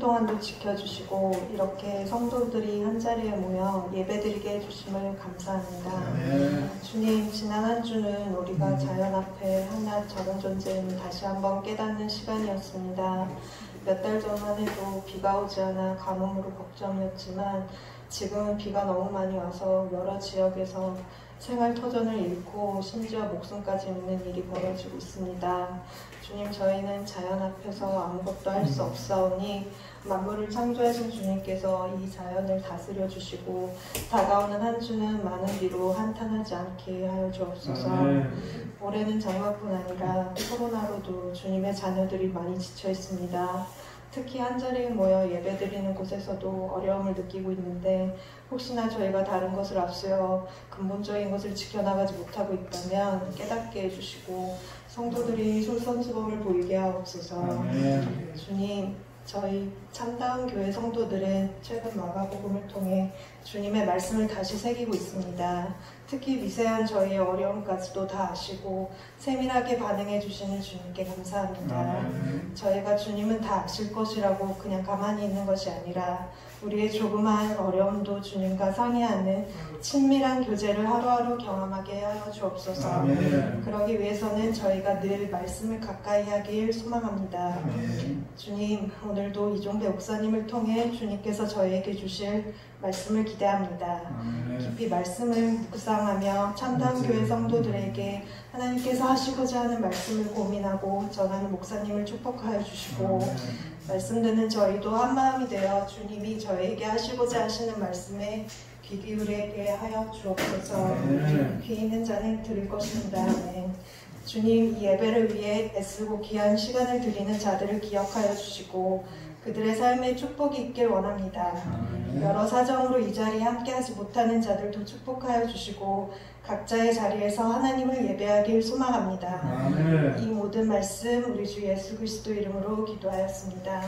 동안도 지켜주시고 이렇게 성도들이 한자리에 모여 예배드리게 해주심을 감사합니다. 주님, 지난 한 주는 우리가 자연 앞에 한낱 작은 존재임을 다시 한번 깨닫는 시간이었습니다. 몇 달 전만 해도 비가 오지 않아 가뭄으로 걱정이었지만 지금은 비가 너무 많이 와서 여러 지역에서 생활터전을 잃고 심지어 목숨까지 잃는 일이 벌어지고 있습니다. 주님, 저희는 자연 앞에서 아무것도 할 수 없사오니 만물을 창조하신 주님께서 이 자연을 다스려 주시고 다가오는 한 주는 많은 비로 한탄하지 않게 하여 주옵소서. 올해는 장마뿐 아니라 코로나로도 주님의 자녀들이 많이 지쳐 있습니다. 특히 한자리에 모여 예배드리는 곳에서도 어려움을 느끼고 있는데 혹시나 저희가 다른 것을 앞세워 근본적인 것을 지켜나가지 못하고 있다면 깨닫게 해주시고 성도들이 솔선수범을 보이게 하옵소서. 주님, 저희 참다운 교회 성도들은 최근 마가복음을 통해 주님의 말씀을 다시 새기고 있습니다. 특히 미세한 저희의 어려움까지도 다 아시고 세밀하게 반응해 주시는 주님께 감사합니다. 저희가 주님은 다 아실 것이라고 그냥 가만히 있는 것이 아니라 우리의 조그마한 어려움도 주님과 상의하는 친밀한 교제를 하루하루 경험하게 하여 주옵소서. 그러기 위해서는 저희가 늘 말씀을 가까이 하길 소망합니다. 주님, 오늘도 이종배 목사님을 통해 주님께서 저희에게 주실 말씀을 기대합니다. 깊이 말씀을 묵상하며 참다운 교회 성도들에게 하나님께서 하시고자 하는 말씀을 고민하고 전하는 목사님을 축복하여 주시고 말씀 듣는 저희도 한마음이 되어 주님이 저에게 하시고자 하시는 말씀에 귀 기울이게 하여 주옵소서. 귀 있는 자는 들을 것입니다. 주님, 이 예배를 위해 애쓰고 귀한 시간을 드리는 자들을 기억하여 주시고 그들의 삶에 축복이 있길 원합니다. 여러 사정으로 이 자리에 함께하지 못하는 자들도 축복하여 주시고 각자의 자리에서 하나님을 예배하길 소망합니다. 이 모든 말씀 우리 주 예수 그리스도 이름으로 기도하였습니다.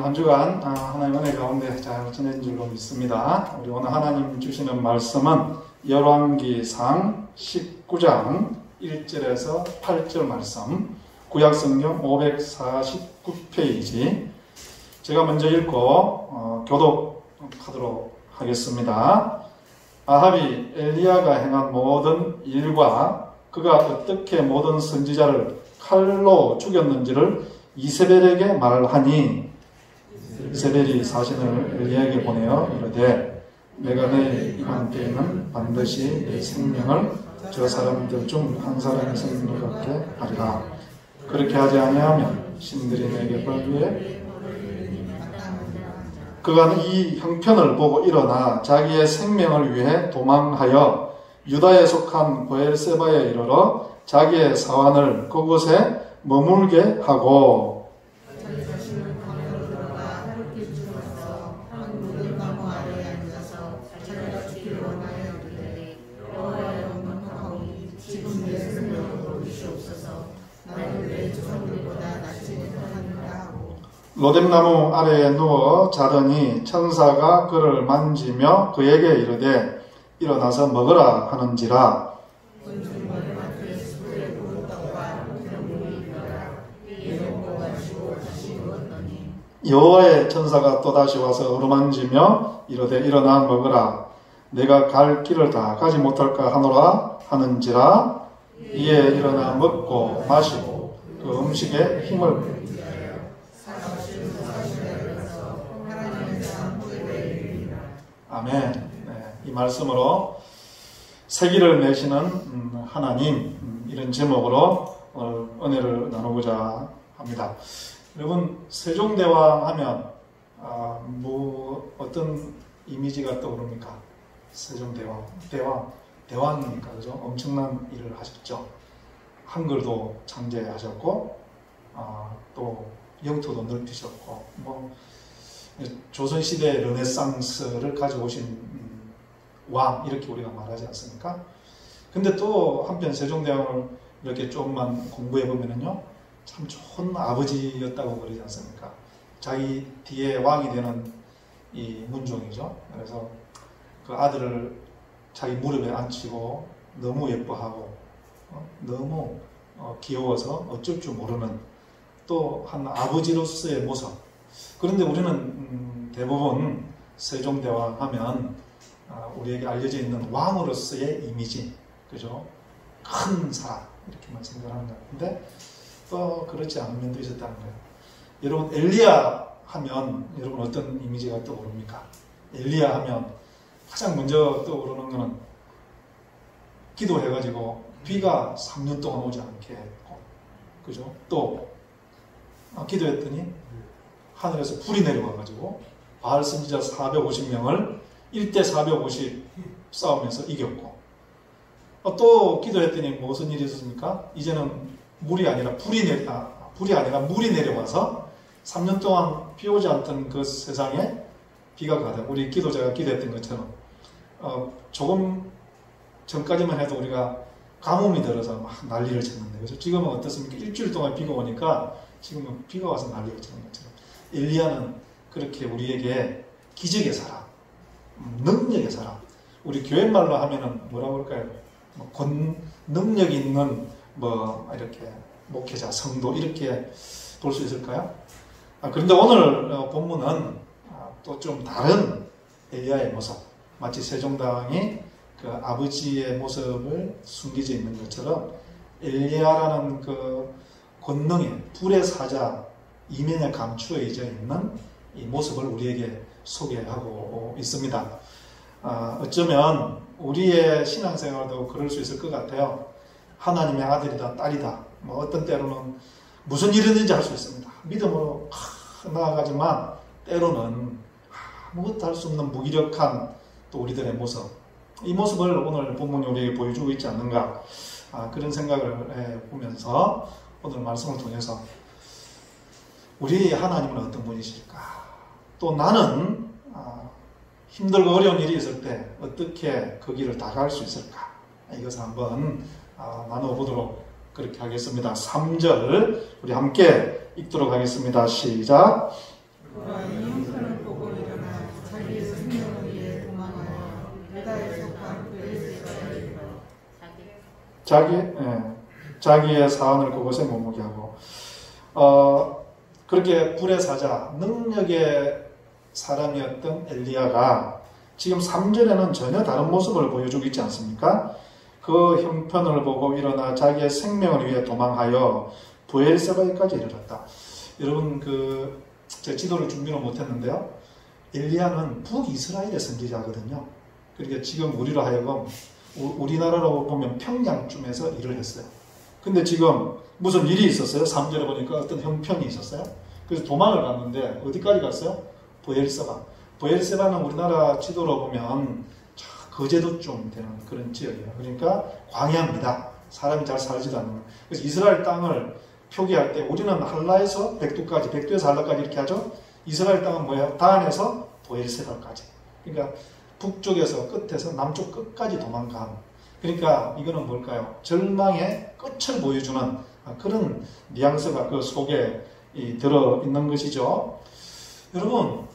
한 주간 하나님 은혜 가운데 잘 지낸 줄로 믿습니다. 우리 오늘 하나님 주시는 말씀은 열왕기상 19장 1절에서 8절 말씀, 구약성경 549페이지. 제가 먼저 읽고 교독하도록 하겠습니다. 아합이 엘리야가 행한 모든 일과 그가 어떻게 모든 선지자를 칼로 죽였는지를 이세벨에게 말하니 이세벨이 사신을 엘리야에게 보내어 이르되 내가 내일 임한 때에는 반드시 내 생명을 저 사람들 중 한 사람의 생명을 갖게 하리라. 그렇게 하지 아니하면 신들이 내게 벌주에 그가 이 형편을 보고 일어나 자기의 생명을 위해 도망하여 유다에 속한 브엘세바에 이르러 자기의 사환을 그곳에 머물게 하고 로뎀나무 아래에 누워 자더니 천사가 그를 만지며 그에게 이르되 일어나서 먹으라 하는지라. 여호와의 천사가 또다시 와서 어루만지며 이르되 일어나 먹으라. 내가 갈 길을 다 가지 못할까 하노라 하는지라. 이에 일어나 먹고 마시고 그 음식에 힘을 아멘. 네, 이 말씀으로 세기를 내시는 하나님, 이런 제목으로 오늘 은혜를 나누고자 합니다. 여러분, 세종대왕 하면 어떤 이미지가 떠오릅니까? 세종대왕, 대왕이니까 그죠? 엄청난 일을 하셨죠. 한글도 창제하셨고 또 영토도 넓히셨고 조선시대의 르네상스를 가져오신 왕, 이렇게 우리가 말하지 않습니까? 근데 또 한편 세종대왕을 이렇게 조금만 공부해 보면은요, 참 좋은 아버지였다고 그러지 않습니까? 자기 뒤에 왕이 되는 이 문종이죠. 그래서 그 아들을 자기 무릎에 앉히고 너무 예뻐하고 너무 귀여워서 어쩔 줄 모르는 또 한 아버지로서의 모습. 그런데 우리는 대부분 세종대왕 하면 우리에게 알려져 있는 왕으로서의 이미지, 그죠? 큰 사람 이렇게만 생각하는 것 같은데 또 그렇지 않은 면도 있었다는 거예요. 여러분 엘리야 하면 여러분 어떤 이미지가 떠오릅니까? 엘리야 하면 가장 먼저 떠오르는 거는 기도해가지고 비가 3년 동안 오지 않게 했고, 그죠? 또 기도했더니 하늘에서 불이 내려와가지고 바알 선지자 450명을 1대 450 싸우면서 이겼고, 또 기도했더니 무슨 일이 있었습니까? 이제는 물이 아니라 물이 내려와서 3년 동안 비 오지 않던 그 세상에 비가 가다. 우리 기도자가 기도했던 것처럼 조금 전까지만 해도 우리가 가뭄이 들어서 막 난리를 쳤는데, 그래서 지금은 어떻습니까? 일주일 동안 비가 오니까 지금은 비가 와서 난리를 치는 것처럼 엘리야는 그렇게 우리에게 기적의 사람, 능력의 사람. 우리 교회 말로 하면은 뭐라고 할까요? 능력 있는 이렇게 목회자, 성도 이렇게 볼 수 있을까요? 그런데 오늘 본문은 또 좀 다른 엘리야의 모습, 마치 세종대왕이 그 아버지의 모습을 숨기져 있는 것처럼 엘리야라는 그 권능의 불의 사자 이면에 감추어져 있는 이 모습을 우리에게 소개하고 있습니다. 어쩌면 우리의 신앙생활도 그럴 수 있을 것 같아요. 하나님의 아들이다, 딸이다. 어떤 때로는 무슨 일이든지 할 수 있습니다. 믿음으로 나아가지만 때로는 아무것도 할 수 없는 무기력한 또 우리들의 모습. 이 모습을 오늘 본문이 우리에게 보여주고 있지 않는가. 그런 생각을 해보면서 오늘 말씀을 통해서 우리 하나님은 어떤 분이실까? 또 나는 힘들고 어려운 일이 있을 때 어떻게 그 길을 다가갈 수 있을까? 이것을 한번 나눠보도록 그렇게 하겠습니다. 3절 우리 함께 읽도록 하겠습니다. 시작. 형편을 보고 일어나 자기의 생명을 위해 도망하여 유다에 속한 베르세바에 이르러 자기의 사안을 그곳에 머무게 하고 그렇게 불의 사자, 능력의 사람이었던 엘리야가 지금 3절에는 전혀 다른 모습을 보여주고 있지 않습니까? 그 형편을 보고 일어나 자기의 생명을 위해 도망하여 브엘세바에까지 이르렀다. 여러분 제 지도를 준비를 못했는데요. 엘리야는 북이스라엘의 선지자거든요. 그러니까 지금 우리로 하여금 우리나라로 보면 평양쯤에서 일을 했어요. 근데 지금 무슨 일이 있었어요? 3절에 보니까 어떤 형편이 있었어요. 그래서 도망을 갔는데 어디까지 갔어요? 브엘세바. 브엘세바는 우리나라 지도로 보면 거제도쯤 되는 그런 지역이에요. 그러니까 광야입니다. 사람이 잘 살지도 않는. 그래서 이스라엘 땅을 표기할 때 우리는 할라에서 백두에서 할라까지 이렇게 하죠. 이스라엘 땅은 뭐예요? 단에서 브엘세바까지. 그러니까 북쪽에서 끝에서 남쪽 끝까지 도망간. 그러니까 이거는 뭘까요? 절망의 끝을 보여주는 그런 뉘앙스가 그 속에 들어있는 것이죠. 여러분,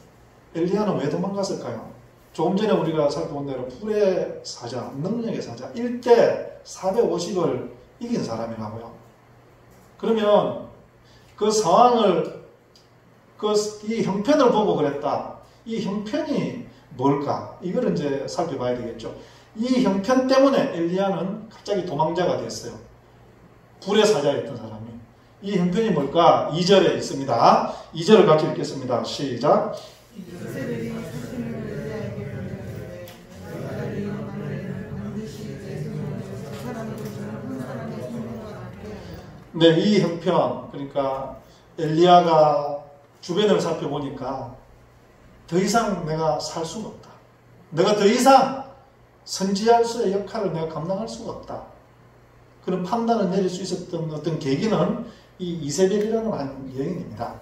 엘리야는 왜 도망갔을까요? 조금 전에 우리가 살펴본 대로 불의 사자, 능력의 사자, 1대 450을 이긴 사람이라고요. 그러면 그 상황을, 이 형편을 보고 그랬다. 이 형편이 뭘까? 이걸 이제 살펴봐야 되겠죠. 이 형편 때문에 엘리야는 갑자기 도망자가 됐어요. 불의 사자였던 사람이. 이 형편이 뭘까? 2절에 있습니다. 2절을 같이 읽겠습니다. 시작. 이세벨이 자신을 엘리야에게 보내되 내가 이런 날에는 반드시 내 생명에서 사람을 주는 한 사람의 생명을 얻게 네, 이 형편, 그러니까 엘리야가 주변을 살펴보니까 더 이상 내가 살 수가 없다. 내가 더 이상 선지자로서의 역할을 내가 감당할 수가 없다. 그런 판단을 내릴 수 있었던 어떤 계기는 이 이세벨이라는 한 여인입니다.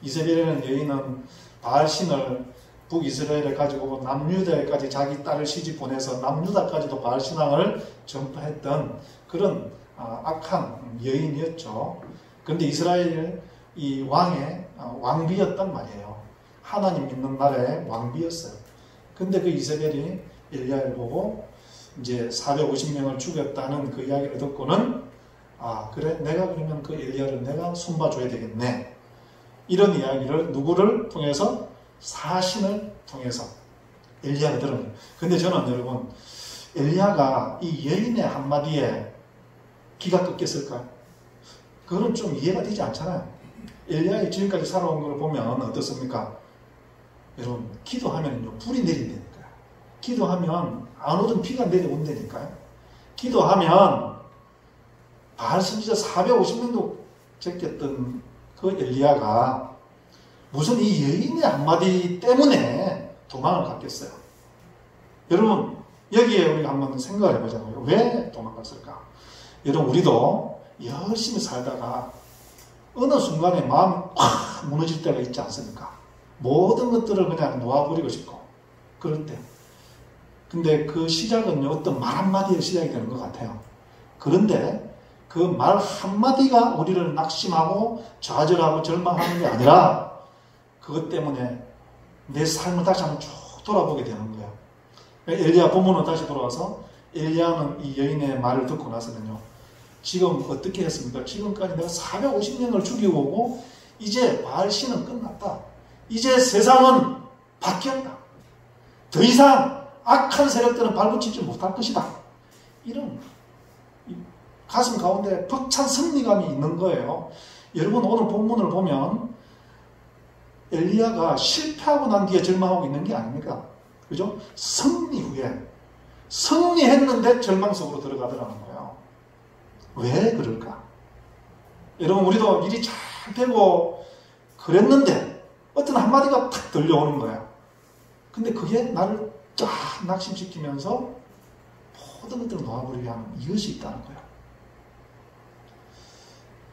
이세벨이라는 여인은 바알신을 북이스라엘에 가지고 남유다에까지 자기 딸을 시집 보내서 남유다까지도 바알신앙을 전파했던 그런 악한 여인이었죠. 그런데 이스라엘 이 왕의 왕비였단 말이에요. 하나님 믿는 나라의 왕비였어요. 근데 그 이세벨이 엘리야를 보고 이제 450명을 죽였다는 그 이야기를 듣고는 그래 내가 그러면 그 엘리야를 내가 손봐줘야 되겠네. 이런 이야기를 누구를 통해서? 사신을 통해서 엘리야가 들은 거예요. 근데 저는 여러분 엘리야가 이 여인의 한마디에 기가 꺾였을까요? 그거는 좀 이해가 되지 않잖아요. 엘리야의 지금까지 살아온 걸 보면 어떻습니까? 여러분 기도하면요 불이 내린다니까요. 기도하면 안 오던 피가 내려온다니까요. 기도하면 바알 선지자 450명도 제꼈던 그 엘리야가 무슨 이 여인의 한마디 때문에 도망을 갔겠어요. 여러분 여기에 우리가 한번 생각을 해보자고요. 왜 도망갔을까? 여러분 우리도 열심히 살다가 어느 순간에 마음이 확 무너질 때가 있지 않습니까? 모든 것들을 그냥 놓아버리고 싶고 그럴 때. 근데 그 시작은요 어떤 말 한마디에 시작이 되는 것 같아요. 그런데 그 말 한마디가 우리를 낙심하고 좌절하고 절망하는 게 아니라 그것 때문에 내 삶을 다시 한번 쭉 돌아보게 되는 거예요. 엘리야 본문으로 다시 돌아와서 엘리야는 이 여인의 말을 듣고 나서는요 지금 어떻게 했습니까? 지금까지 내가 450명을 죽이고 오고 이제 바알신은 끝났다. 이제 세상은 바뀌었다. 더 이상 악한 세력들은 발붙이지 못할 것이다. 이런 가슴 가운데 벅찬 승리감이 있는 거예요. 여러분 오늘 본문을 보면 엘리야가 실패하고 난 뒤에 절망하고 있는 게 아닙니까? 그죠? 승리 후에 승리했는데 절망 속으로 들어가더라는 거예요. 왜 그럴까? 여러분 우리도 일이 잘 되고 그랬는데 어떤 한마디가 탁 들려오는 거야. 근데 그게 나를 쫙 낙심시키면서 모든 것들을 놓아버리게 하는 이것이 있다는 거예요.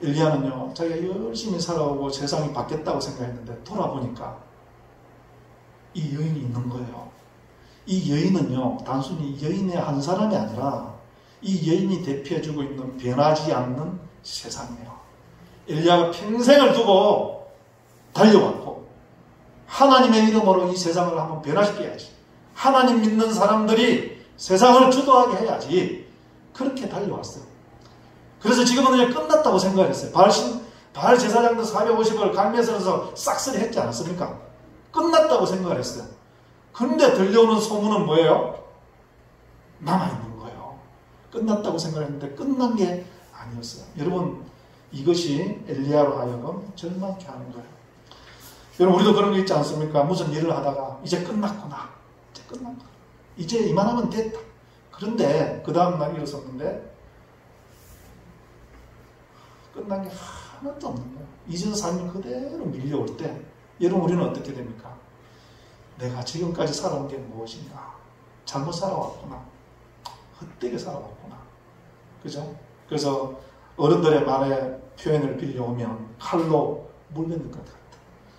엘리야는요 자기가 열심히 살아오고 세상이 바뀌었다고 생각했는데 돌아보니까 이 여인이 있는 거예요. 이 여인은요 단순히 여인의 한 사람이 아니라 이 여인이 대표해주고 있는 변하지 않는 세상이에요. 엘리야가 평생을 두고 달려왔고 하나님의 이름으로 이 세상을 한번 변화시켜야지. 하나님 믿는 사람들이 세상을 주도하게 해야지. 그렇게 달려왔어요. 그래서 지금은 그냥 끝났다고 생각했어요. 바알 제사장들 450을 갈매선에서 싹쓸이 했지 않았습니까? 끝났다고 생각을 했어요. 그런데 들려오는 소문은 뭐예요? 남아있는 거예요. 끝났다고 생각했는데 끝난 게 아니었어요. 여러분 이것이 엘리야로 하여금 절망케 하는 거예요. 여러분 우리도 그런 거 있지 않습니까? 무슨 일을 하다가 이제 끝났구나. 이제 끝났구나. 이제 이만하면 됐다. 그런데 그 다음날 일어섰는데 끝난 게 하나도 없는 거예요. 이전 삶이 그대로 밀려올 때 여러분 우리는 어떻게 됩니까? 내가 지금까지 살아온 게 무엇인가? 잘못 살아왔구나. 헛되게 살아왔구나. 그죠? 그래서 어른들의 말에 표현을 빌려오면 칼로 물뱉는 것 같다.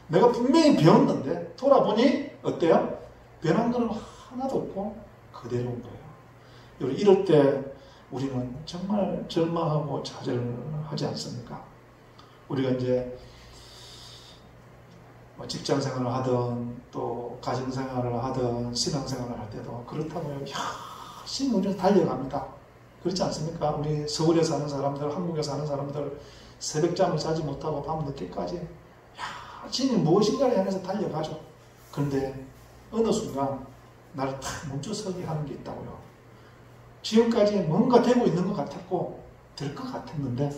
내가 분명히 배웠는데 돌아보니 어때요? 변한 거는 하나도 없고 그대로 온 거예요. 이럴 때 우리는 정말 절망하고 좌절하지 않습니까? 우리가 이제 직장 생활을 하든 또 가정 생활을 하든 신앙 생활을 할 때도 그렇다고요. 열심히 우리는 달려갑니다. 그렇지 않습니까? 우리 서울에 사는 사람들, 한국에 사는 사람들 새벽잠을 자지 못하고 밤 늦게까지 열심히 무엇인가를 향해서 달려가죠. 그런데 어느 순간 나를 탁 멈춰서게 하는 게 있다고요. 지금까지 뭔가 되고 있는 것 같았고 될 것 같았는데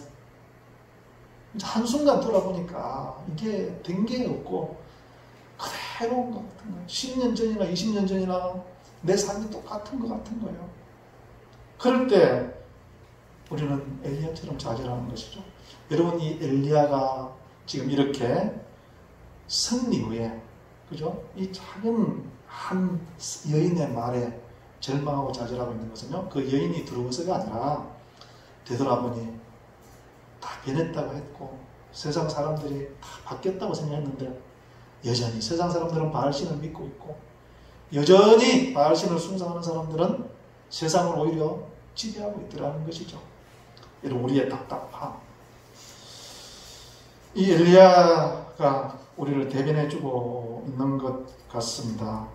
한순간 돌아보니까 이게 된 게 없고 그대로 온 것 같은 거예요. 10년 전이나 20년 전이나 내 삶이 똑같은 것 같은 거예요. 그럴 때 우리는 엘리야처럼 좌절하는 것이죠. 여러분 이 엘리야가 지금 이렇게 승리 후에 그죠? 이 작은 한 여인의 말에 절망하고 좌절하고 있는 것은요 그 여인이 들어오서가 아니라 되돌아보니 다 변했다고 했고 세상 사람들이 다 바뀌었다고 생각했는데 여전히 세상 사람들은 바알신을 믿고 있고 여전히 바알신을 숭상하는 사람들은 세상을 오히려 지배하고 있더라는 것이죠. 이런 우리의 답답함. 이 엘리야가 우리를 대변해주고 있는 것 같습니다.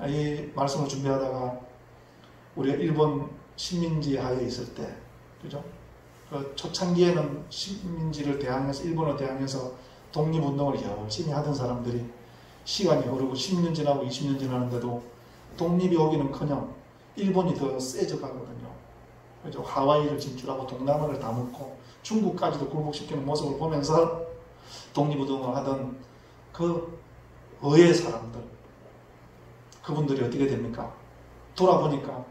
이 말씀을 준비하다가 우리가 일본 식민지 하에 있을 때, 그죠? 그 초창기에는 식민지를 대항해서, 일본을 대항해서 독립운동을 열심히 하던 사람들이 시간이 흐르고 10년 지나고 20년 지나는데도 독립이 오기는커녕 일본이 더 세져 가거든요. 그죠? 하와이를 진출하고 동남아를 다 먹고 중국까지도 굴복시키는 모습을 보면서 독립운동을 하던 그 의의 사람들, 그분들이 어떻게 됩니까? 돌아보니까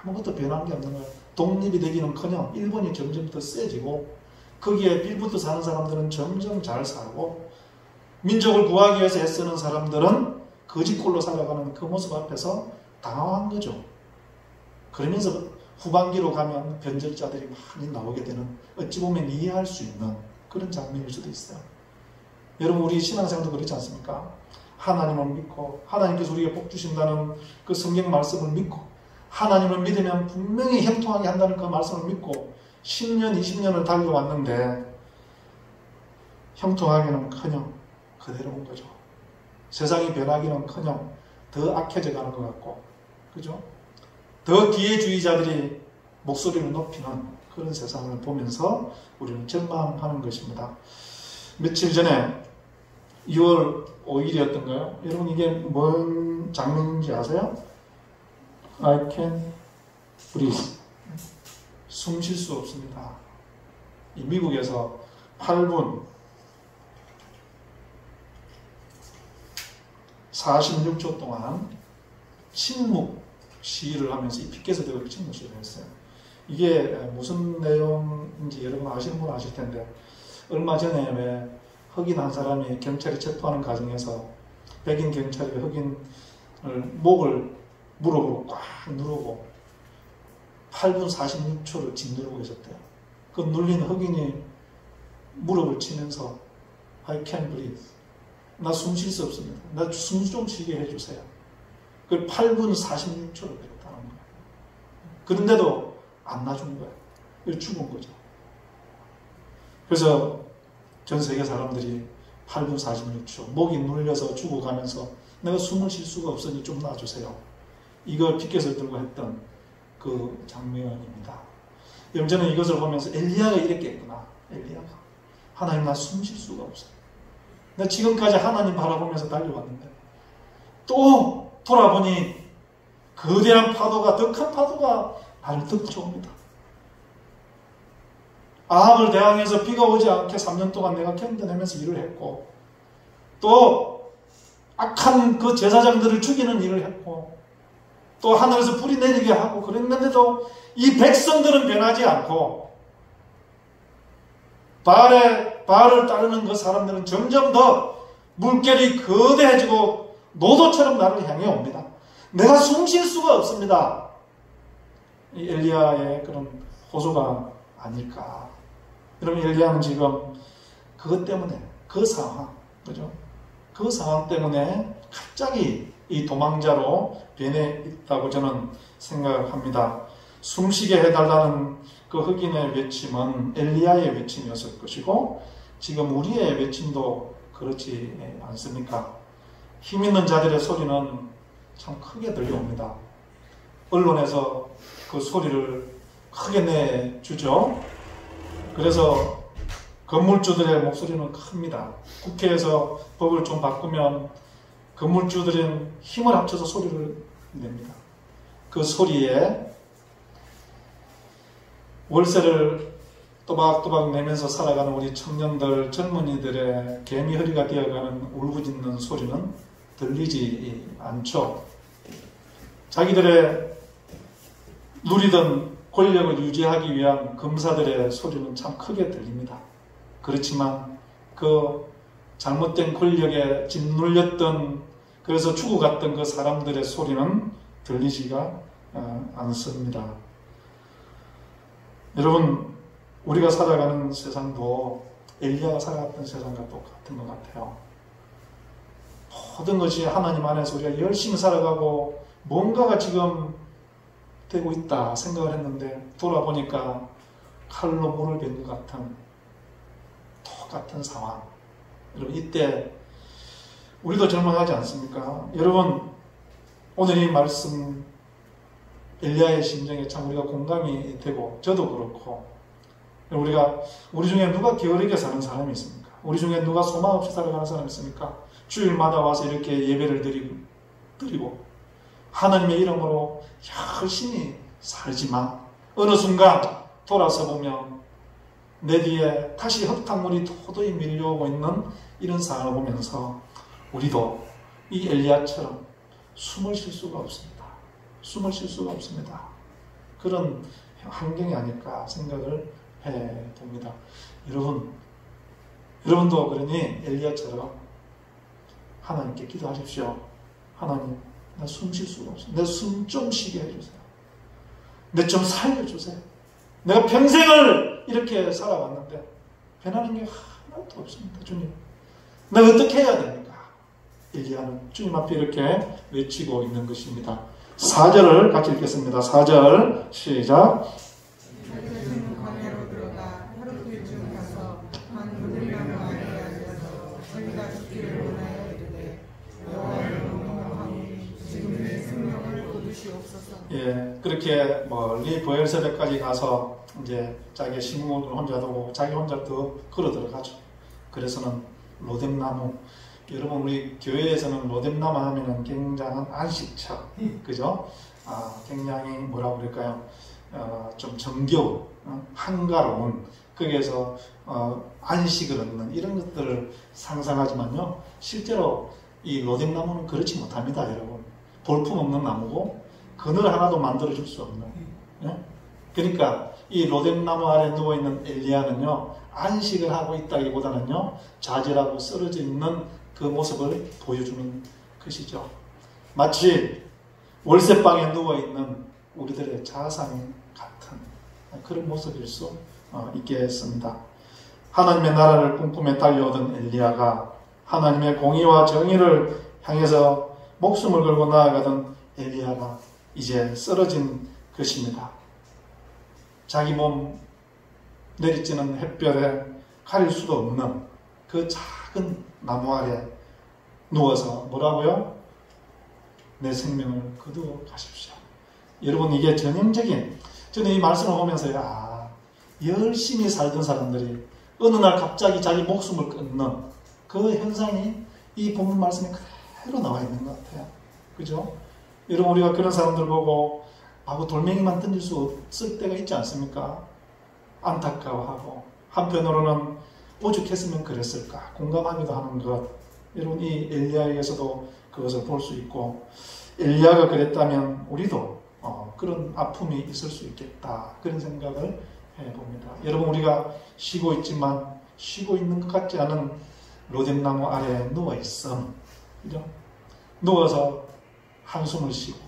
아무것도 변한 게 없는 거예요. 독립이 되기는커녕 일본이 점점 더 세지고 거기에 빌붙어 사는 사람들은 점점 잘 살고 민족을 구하기 위해서 애쓰는 사람들은 거지꼴로 살아가는 그 모습 앞에서 당황한 거죠. 그러면서 후반기로 가면 변절자들이 많이 나오게 되는, 어찌 보면 이해할 수 있는 그런 장면일 수도 있어요. 여러분, 우리 신앙생활도 그렇지 않습니까? 하나님을 믿고 하나님께서 우리에게 복 주신다는 그 성경 말씀을 믿고 하나님을 믿으면 분명히 형통하게 한다는 그 말씀을 믿고 10년, 20년을 달려왔는데 형통하기는커녕 그대로 온 거죠. 세상이 변하기는커녕 더 악해져 가는 것 같고, 그죠? 더 기회주의자들이 목소리를 높이는 그런 세상을 보면서 우리는 절망하는 것입니다. 며칠 전에 2월 5일이었던가요? 여러분, 이게 뭔 장면인지 아세요? I can breathe. 숨 쉴 수 없습니다. 이 미국에서 8분 46초 동안 침묵 시위를 하면서 이 피켓으로 침묵 시위를 했어요. 이게 무슨 내용인지 여러분 아시는 분 아실 텐데, 얼마 전에 왜 흑인 한 사람이 경찰이 체포하는 과정에서 백인 경찰이 흑인을 목을 무릎으로 꽉 누르고 8분 46초를 짓누르고 계셨대요. 그 눌린 흑인이 무릎을 치면서 I can't breathe. 나 숨 쉴 수 없습니다. 나 숨 좀 쉬게 해주세요. 그 8분 46초를 그랬다는 거예요. 그런데도 안 놔준 거예요. 죽은 거죠. 그래서 전 세계 사람들이 8분 46초 목이 눌려서 죽어가면서 내가 숨을 쉴 수가 없으니 좀 놔주세요. 이걸 피켓을 들고 했던 그 장면입니다. 여러분, 저는 이것을 보면서 엘리야가 이랬겠구나. 엘리야가 하나님, 나 숨 쉴 수가 없어요. 나 지금까지 하나님 바라보면서 달려왔는데 또 돌아보니 거대한 파도가, 더 큰 파도가 나를 덮쳐옵니다. 아합을 대항해서 비가 오지 않게 3년 동안 내가 견뎌내면서 일을 했고, 또 악한 그 제사장들을 죽이는 일을 했고, 또 하늘에서 불이 내리게 하고 그랬는데도 이 백성들은 변하지 않고 바알을 따르는 그 사람들은 점점 더 물결이 거대해지고 노도처럼 나를 향해 옵니다. 내가 숨 쉴 수가 없습니다. 이 엘리야의 그런 호소가 아닐까. 여러분, 엘리야는 지금 그것 때문에, 그 상황, 그죠? 그 상황 때문에 갑자기 이 도망자로 변해 있다고 저는 생각합니다. 숨쉬게 해달라는 그 흑인의 외침은 엘리야의 외침이었을 것이고, 지금 우리의 외침도 그렇지 않습니까? 힘 있는 자들의 소리는 참 크게 들려옵니다. 언론에서 그 소리를 크게 내주죠. 그래서 건물주들의 목소리는 큽니다. 국회에서 법을 좀 바꾸면 건물주들은 힘을 합쳐서 소리를 냅니다. 그 소리에 월세를 또박또박 내면서 살아가는 우리 청년들, 젊은이들의 개미 허리가 되어가는 울부짖는 소리는 들리지 않죠. 자기들의 누리던 권력을 유지하기 위한 검사들의 소리는 참 크게 들립니다. 그렇지만 그 잘못된 권력에 짓눌렸던, 그래서 죽어갔던 그 사람들의 소리는 들리지가 않습니다. 여러분, 우리가 살아가는 세상도 엘리야가 살아갔던 세상과 똑같은 것 같아요. 모든 것이 하나님 안에서 우리가 열심히 살아가고 뭔가가 지금 되고 있다 생각을 했는데 돌아보니까 칼로 물을 벤 것 같은 똑같은 상황. 여러분 이때 우리도 절망하지 않습니까? 여러분 오늘 이 말씀 엘리야의 심정에 참 우리가 공감이 되고 저도 그렇고 우리 중에 누가 게으르게 사는 사람이 있습니까? 우리 중에 누가 소망 없이 살아가는 사람이 있습니까? 주일마다 와서 이렇게 예배를 드리고 하나님의 이름으로 열심히 살지만 어느 순간 돌아서 보면 내 뒤에 다시 흙탕물이 도도히 밀려오고 있는 이런 상황을 보면서 우리도 이 엘리야처럼 숨을 쉴 수가 없습니다. 숨을 쉴 수가 없습니다. 그런 환경이 아닐까 생각을 해봅니다. 여러분도 그러니 엘리야처럼 하나님께 기도하십시오. 하나님, 나 숨 쉴 수가 없어. 내 숨 좀 쉬게 해주세요. 내 좀 살려주세요. 내가 평생을 이렇게 살아왔는데 변하는 게 하나도 없습니다. 주님, 내가 어떻게 해야 됩니까? 엘리야는 주님 앞에 이렇게 외치고 있는 것입니다. 4절을 같이 읽겠습니다. 4절 시작. 광야로 들어가 하룻밤쯤 가서 한 그들나무 아래에 앉아서 자기가 죽기를 원하여 이르되 여호와의 영광이 지금 내 생명을 거두시옵소서. 예, 그렇게 멀리 보엘세백까지 가서 이제 자기 식물을 혼자 두고 자기 혼자 또 걸어 들어가죠. 그래서는 로뎀나무, 여러분 우리 교회에서는 로뎀나무 하면은 굉장한 안식처, 그죠? 굉장히 뭐라고 그럴까요? 좀 정겨운, 한가로운, 거기에서 안식을 얻는 이런 것들을 상상하지만요, 실제로 이 로뎀나무는 그렇지 못합니다, 여러분. 볼품 없는 나무고 그늘 하나도 만들어줄 수 없는. 예? 그러니까 이 로뎀나무 아래 누워있는 엘리야는요, 안식을 하고 있다기보다는요, 좌절하고 쓰러져 있는 그 모습을 보여주는 것이죠. 마치 월세방에 누워있는 우리들의 자상이 같은 그런 모습일 수 있겠습니다. 하나님의 나라를 꿈꾸며 달려오던 엘리야가 하나님의 공의와 정의를 향해서 목숨을 걸고 나아가던 엘리야가 이제 쓰러진 것입니다. 자기 몸 내리쬐는 햇볕에 가릴 수도 없는 그 작은 나무 아래 누워서 뭐라고요? 내 생명을 거두어 가십시오. 여러분 이게 전형적인, 저는 이 말씀을 보면서요, 열심히 살던 사람들이 어느 날 갑자기 자기 목숨을 끊는 그 현상이 이 본문 말씀에 그대로 나와 있는 것 같아요. 그죠? 여러분 우리가 그런 사람들 보고 돌멩이만 던질 수 없을 때가 있지 않습니까? 안타까워하고 한편으로는 오죽했으면 그랬을까 공감하기도 하는 것. 여러분 이 엘리야에게서도 그것을 볼 수 있고, 엘리야가 그랬다면 우리도 그런 아픔이 있을 수 있겠다, 그런 생각을 해봅니다. 여러분 우리가 쉬고 있지만 쉬고 있는 것 같지 않은 로뎀나무 아래에 누워있음, 그죠? 누워서 한숨을 쉬고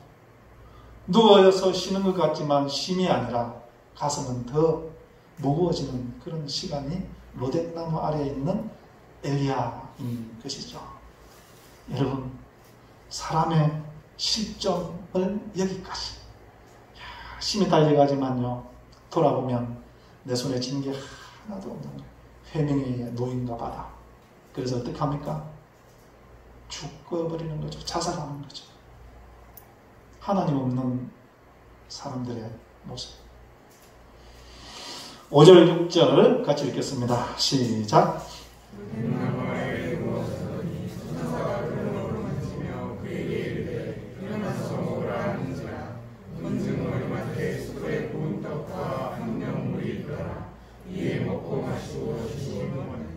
누워서 쉬는 것 같지만 쉼이 아니라 가슴은 더 무거워지는 그런 시간이 로뎀나무 아래에 있는 엘리야인 것이죠. 여러분, 사람의 실정을 여기까지 열심히 달려가지만요, 돌아보면 내 손에 쥔 게 하나도 없는 거예요. 회명의 노인가 봐라. 그래서 어떻게 합니까? 죽어버리는 거죠. 자살하는 거죠. 하나님 없는 사람들의 모습. 5절 6절 같이 읽겠습니다. 시작.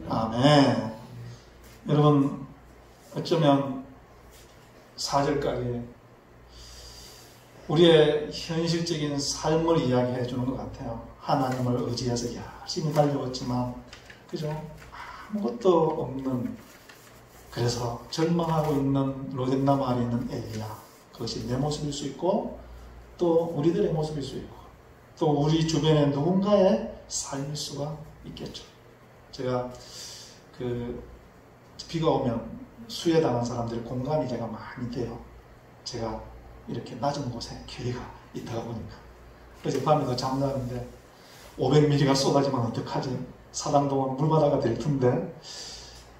아멘. 여러분 어쩌면 4절까지 우리의 현실적인 삶을 이야기해 주는 것 같아요. 하나님을 의지해서 열심히 달려왔지만 그죠? 아무것도 없는, 그래서 절망하고 있는 로뎀나무 아래 있는 엘리야, 그것이 내 모습일 수 있고 또 우리들의 모습일 수 있고 또 우리 주변의 누군가의 삶일 수가 있겠죠. 제가 비가 오면 수해당한 사람들의 공감이 제가 많이 돼요. 제가 이렇게 낮은 곳에 길이가 있다가 보니까 어제 밤에도 잠자는데 500mm가 쏟아지면 어떡하지? 사당동은 물바다가 될 텐데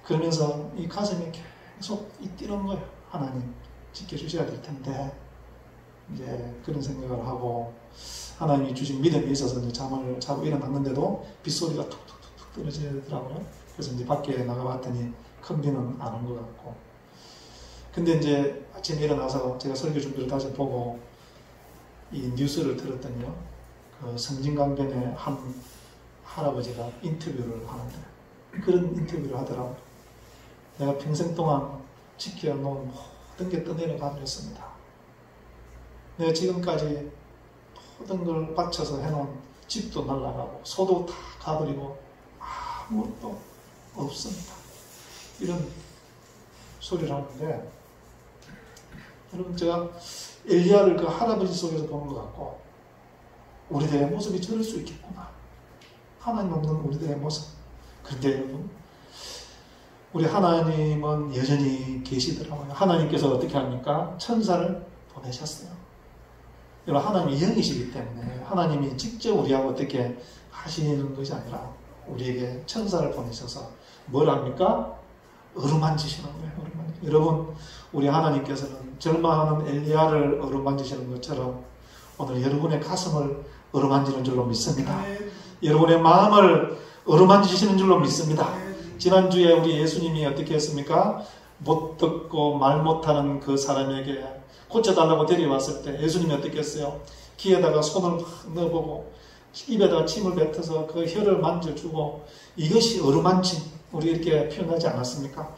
그러면서 이 가슴이 계속 뛰는 거예요. 하나님 지켜주셔야 될 텐데 이제 그런 생각을 하고 하나님이 주신 믿음이 있어서 이제 잠을 자고 일어났는데도 빗소리가 툭툭툭툭 떨어지더라고요. 그래서 이제 밖에 나가봤더니 큰 비는 안 온 것 같고 근데 이제 아침에 일어나서 제가 설교 준비를 다시 보고 이 뉴스를 들었더니요. 그 성진강변의 한 할아버지가 인터뷰를 하는데 그런 인터뷰를 하더라고요. 내가 평생 동안 지켜놓은 모든 게 떠내려가버렸습니다. 내가 지금까지 모든 걸 바쳐서 해놓은 집도 날아가고 소도 다 가버리고 아무것도 없습니다. 이런 소리를 하는데 여러분 제가 엘리야를 그 할아버지 속에서 보는 것 같고 우리들의 모습이 저럴 수 있겠구나. 하나님 없는 우리들의 모습. 그런데 여러분 우리 하나님은 여전히 계시더라고요. 하나님께서 어떻게 합니까? 천사를 보내셨어요. 여러분 하나님이 영이시기 때문에 하나님이 직접 우리하고 어떻게 하시는 것이 아니라 우리에게 천사를 보내셔서 뭘 합니까? 어루만지시는 거예요. 여러분 우리 하나님께서는 절망하는 엘리야를 어루만지시는 것처럼 오늘 여러분의 가슴을 어루만지는 줄로 믿습니다. 여러분의 마음을 어루만지시는 줄로 믿습니다. 지난주에 우리 예수님이 어떻게 했습니까? 못 듣고 말 못하는 그 사람에게 고쳐달라고 데려왔을 때 예수님이 어떻게 했어요? 귀에다가 손을 넣어보고 입에다가 침을 뱉어서 그 혀를 만져주고 이것이 어루만짐 우리 이렇게 표현하지 않았습니까?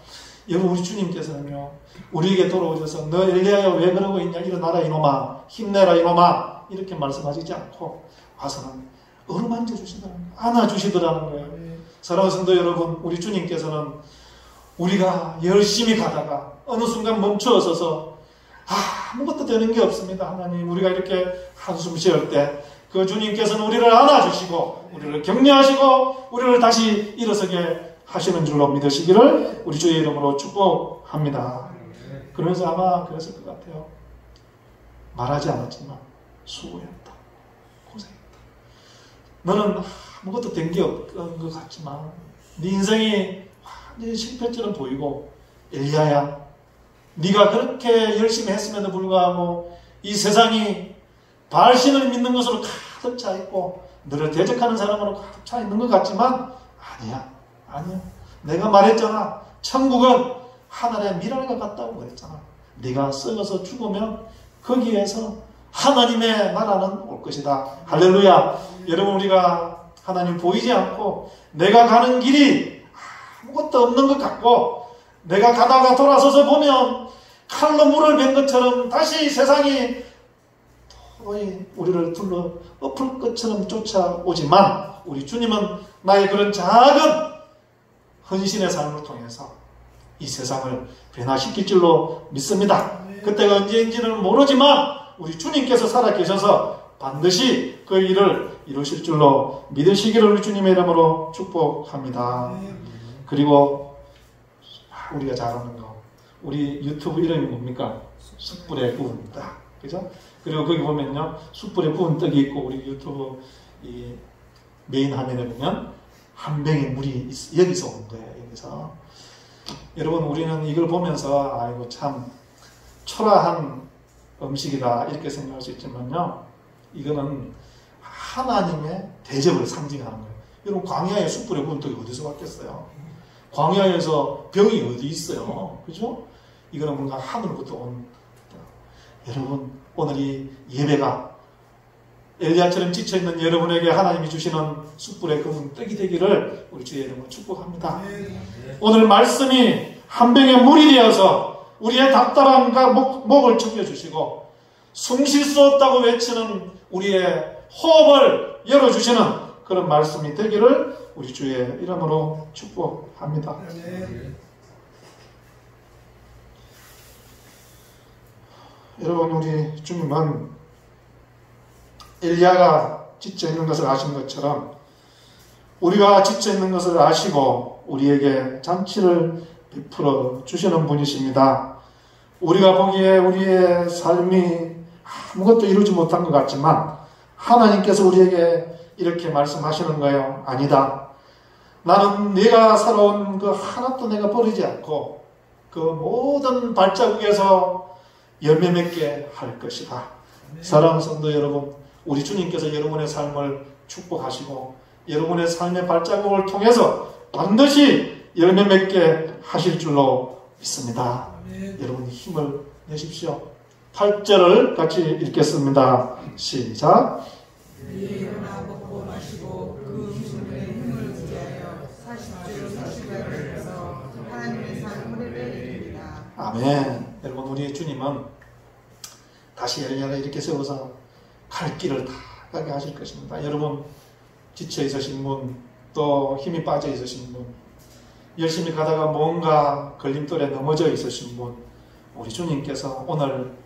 여러분 우리 주님께서는요 우리에게 돌아오셔서 너 엘리야야 왜 그러고 있냐 일어나라 이놈아 힘내라 이놈아 이렇게 말씀하시지 않고 와서는 어루만져 주시더라는 거예요. 안아주시더라는 거예요. 사랑하는 성도 여러분 우리 주님께서는 우리가 열심히 가다가 어느 순간 멈추어서서 아무것도 되는 게 없습니다. 하나님 우리가 이렇게 한숨 쉬을 때 그 주님께서는 우리를 안아주시고 우리를 격려하시고 우리를 다시 일어서게 하시는 줄로 믿으시기를 우리 주의 이름으로 축복합니다. 그러면서 아마 그랬을 것 같아요. 말하지 않았지만 수고했다. 고생했다. 너는 아무것도 된 게 없는 것 같지만 네 인생이 완전히 실패처럼 보이고 엘리야야 네가 그렇게 열심히 했음에도 불구하고 이 세상이 바알신을 믿는 것으로 가득 차 있고 너를 대적하는 사람으로 가득 차 있는 것 같지만 아니야. 내가 말했잖아. 천국은 하늘의 미랄과 같다고 그랬잖아. 네가 썩어서 죽으면 거기에서 하나님의 나라는 올 것이다. 할렐루야. 여러분 우리가 하나님 보이지 않고 내가 가는 길이 아무것도 없는 것 같고 내가 가다가 돌아서서 보면 칼로 물을 벤 것처럼 다시 세상이 거의 우리를 둘러 엎을 것처럼 쫓아오지만 우리 주님은 나의 그런 작은 헌신의 삶을 통해서 이 세상을 변화시킬 줄로 믿습니다. 그때가 언제인지는 모르지만 우리 주님께서 살아계셔서 반드시 그 일을 이루실 줄로 믿으시기를 우리 주님의 이름으로 축복합니다. 그리고 우리가 잘 아는 거 우리 유튜브 이름이 뭡니까? 숯불의 구운 떡. 그죠? 그리고 거기 보면요 숯불의 구운 떡이 있고 우리 유튜브 이 메인 화면에 보면 한 병의 물이 여기서 온 거예요. 여기서 여러분 우리는 이걸 보면서 아이고 참 초라한 음식이다 이렇게 생각할 수 있지만요 이거는 하나님의 대접을 상징하는 거예요. 여러분 광야에 숯불의 구운 떡이 어디서 왔겠어요? 광야에서 병이 어디 있어요? 그죠? 이거는 뭔가 하늘부터 온 여러분 오늘 이 예배가 엘리야처럼 지쳐있는 여러분에게 하나님이 주시는 숯불의 구운 떡이 되기를 우리 주의 이름으로 축복합니다. 오늘 말씀이 한 병의 물이 되어서 우리의 답답함과 목을 축여주시고 숨 쉴 수 없다고 외치는 우리의 호흡을 열어주시는 그런 말씀이 되기를 우리 주의 이름으로 축복합니다. 여러분 우리 주님은 엘리야가 지쳐있는 것을 아신 것처럼 우리가 지쳐있는 것을 아시고 우리에게 잔치를 베풀어 주시는 분이십니다. 우리가 보기에 우리의 삶이 아무것도 이루지 못한 것 같지만 하나님께서 우리에게 이렇게 말씀하시는 거예요. 아니다. 나는 네가 살아온 그 하나도 내가 버리지 않고 그 모든 발자국에서 열매 맺게 할 것이다. 사랑하는 성도 여러분, 우리 주님께서 여러분의 삶을 축복하시고 여러분의 삶의 발자국을 통해서 반드시 열매 맺게 하실 줄로 믿습니다. 여러분 힘을 내십시오. 8절을 같이 읽겠습니다. 시작. 일어나 먹고 마시고 그 음식물에 힘을 주하여 40주 40일을 해서 하나님의 삶을 내립니다. 아멘. 여러분 우리 주님은 다시 엘리야를 이렇게 세워서 갈 길을 다 가게 하실 것입니다. 여러분 지쳐 있으신 분, 또 힘이 빠져 있으신 분, 열심히 가다가 뭔가 걸림돌에 넘어져 있으신 분, 우리 주님께서 오늘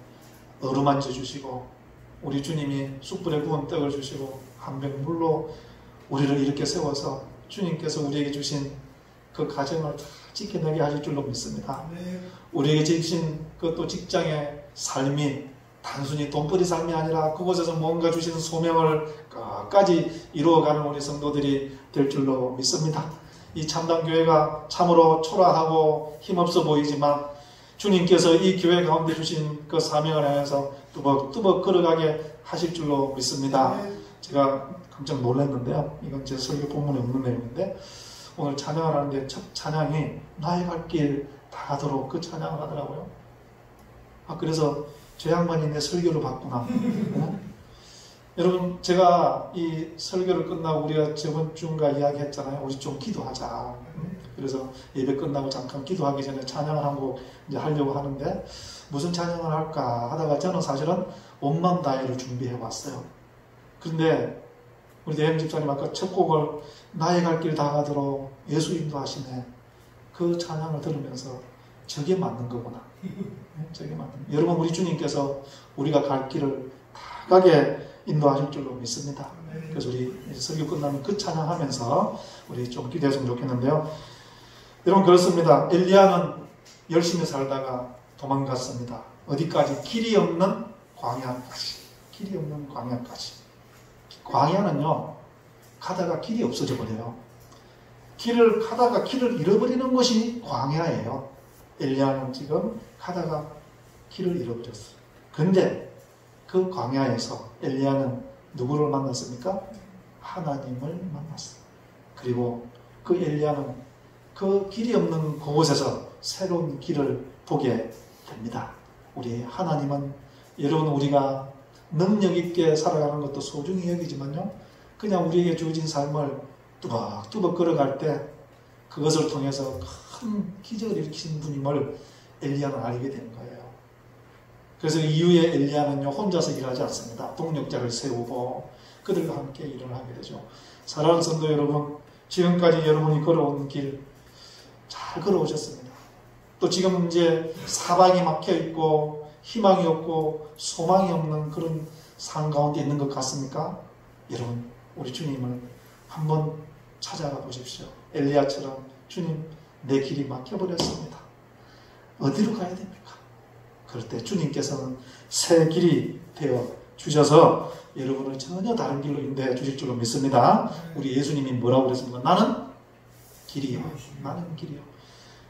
어루만져 주시고 우리 주님이 숯불에 구운 떡을 주시고 한 병 물로 우리를 이렇게 세워서 주님께서 우리에게 주신 그 가정을 다 지켜내게 하실 줄로 믿습니다. 우리에게 주신 그 또 직장의 삶이 단순히 돈벌이 삶이 아니라 그곳에서 뭔가 주시는 소명을 끝까지 이루어가는 우리 성도들이 될 줄로 믿습니다. 이 참담교회가 참으로 초라하고 힘없어 보이지만 주님께서 이 교회 가운데 주신 그 사명을 향해서 뚜벅뚜벅 걸어가게 하실 줄로 믿습니다. 제가 깜짝 놀랐는데요. 이건 제 설교 본문에 없는 내용인데 오늘 찬양을 하는데 첫 찬양이 나의 갈 길 다 가도록 그 찬양을 하더라고요. 그래서 저 양반이 내 설교를 봤구나. 네? 여러분 제가 이 설교를 끝나고 우리가 저번 주인가 이야기했잖아요. 우리 좀 기도하자. 그래서 예배 끝나고 잠깐 기도하기 전에 찬양을 한 곡 이제 하려고 하는데 무슨 찬양을 할까 하다가 저는 사실은 온맘 다해를 준비해 왔어요. 그런데 우리 대형 집사님 아까 첫 곡을 나의 갈 길 다 가도록 예수 인도하시네. 그 찬양을 들으면서 저게 맞는 거구나. 저게 맞는. 여러분 우리 주님께서 우리가 갈 길을 다 가게 인도하실 줄로 믿습니다. 그래서 우리 설교 끝나면 그 찬양하면서 우리 좀 기도했으면 좋겠는데요. 여러분 그렇습니다. 엘리야는 열심히 살다가 도망갔습니다. 어디까지? 길이 없는 광야까지. 길이 없는 광야까지. 광야는요 가다가 길이 없어져 버려요. 길을 가다가 길을 잃어버리는 것이 광야예요. 엘리야는 지금 가다가 길을 잃어버렸어요. 그런데 그 광야에서 엘리야는 누구를 만났습니까? 하나님을 만났어요. 그리고 그 엘리야는 그 길이 없는 그곳에서 새로운 길을 보게 됩니다. 우리 하나님은 여러분 우리가 능력 있게 살아가는 것도 소중히 여기지만요. 그냥 우리에게 주어진 삶을 뚜벅뚜벅 걸어갈 때 그것을 통해서 큰 기적을 일으키신 분임을 엘리야는 알게 된 거예요. 그래서 이후에 엘리야는요 혼자서 일하지 않습니다. 동력자를 세우고 그들과 함께 일을 하게 되죠. 사랑하는 성도 여러분, 지금까지 여러분이 걸어온 길 잘 걸어오셨습니다. 또 지금 이제 사방이 막혀 있고 희망이 없고 소망이 없는 그런 삶 가운데 있는 것 같습니까? 여러분 우리 주님을 한번 찾아가 보십시오. 엘리야처럼 주님 내 길이 막혀버렸습니다. 어디로 가야 됩니까? 그럴 때 주님께서는 새 길이 되어 주셔서 여러분을 전혀 다른 길로 인도해 주실 줄로 믿습니다. 우리 예수님이 뭐라고 그랬습니까? 나는 길이요. 나는 길이요.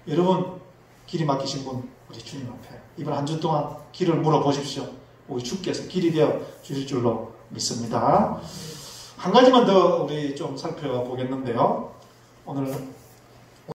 여러분 길이 막히신 분 우리 주님 앞에 이번 한 주 동안 길을 물어보십시오. 우리 주께서 길이 되어 주실 줄로 믿습니다. 한 가지만 더 우리 좀 살펴보겠는데요. 오늘